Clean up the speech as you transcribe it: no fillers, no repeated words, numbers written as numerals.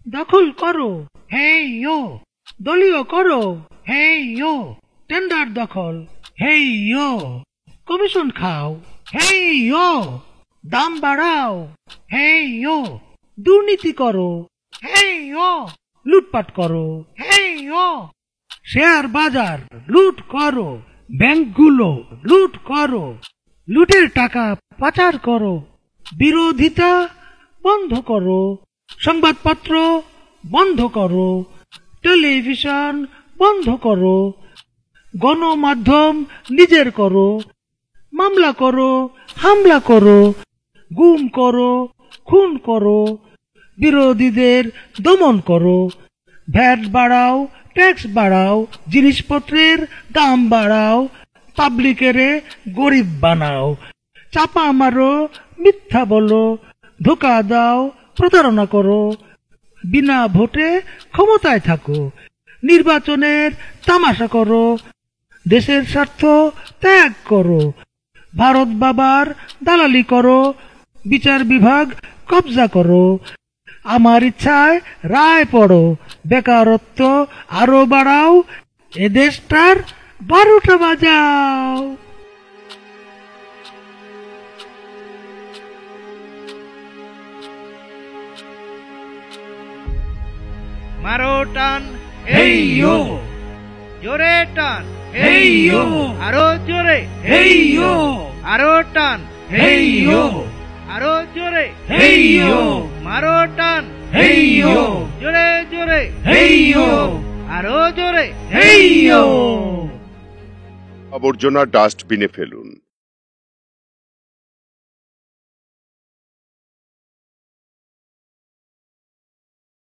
দখল করো, হেই ইয়ো। দলীয় করো, হেই ইয়ো। টেন্ডার দখল, হেই ইয়ো। কমিশন খাও, হেই ইয়ো। দাম বাড়াও, হেই ইয়ো। দুর্নীতি করো, হেই ইয়ো। লুটপাট করো, হেই ইয়ো। শেয়ার বাজার লুট করো, ব্যাংকগুলো লুট করো, লুটের টাকা পাচার করো। বিরোধিতা বন্ধ করো, সংবাদপত্র বন্ধ করো, টেলিভিশন বন্ধ করো, গণমাধ্যম নিজের করো। মামলা করো, হামলা করো, গুম করো, খুন করো, বিরোধীদের দমন করো। ভ্যাট বাড়াও, ট্যাক্স বাড়াও, জিনিসপত্রের দাম বাড়াও, পাবলিকেরে গরিব বানাও। চাপা মারো, মিথ্যা বলো, ধোকা দাও, প্রতারণা করো। বিনা ভোটে ক্ষমতায় থাকো, নির্বাচনের তামাশা করো। দেশের স্বার্থ ত্যাগ করো, ভারত বাবার দালালি করো, বিচার বিভাগ কবজা করো। আমার ইচ্ছায় রায় পড়ো, বেকারত্ব আরো বাড়াও, এ দেশটার 12টা বাজাও। মারো টান, হেই ইয়ো। জোরে টান, হেই ইয়ো। আরো জোরে, হেই ইয়ো। আরো টান, হেই ইয়ো। আরো জোরে, হেই ইয়ো। মারো টান, হেই ইয়ো। জোরে জোরে, হেই ইয়ো। আরো জোরে, হেই ইয়ো। আবর্জনা ডাস্টবিনে ফেলুন।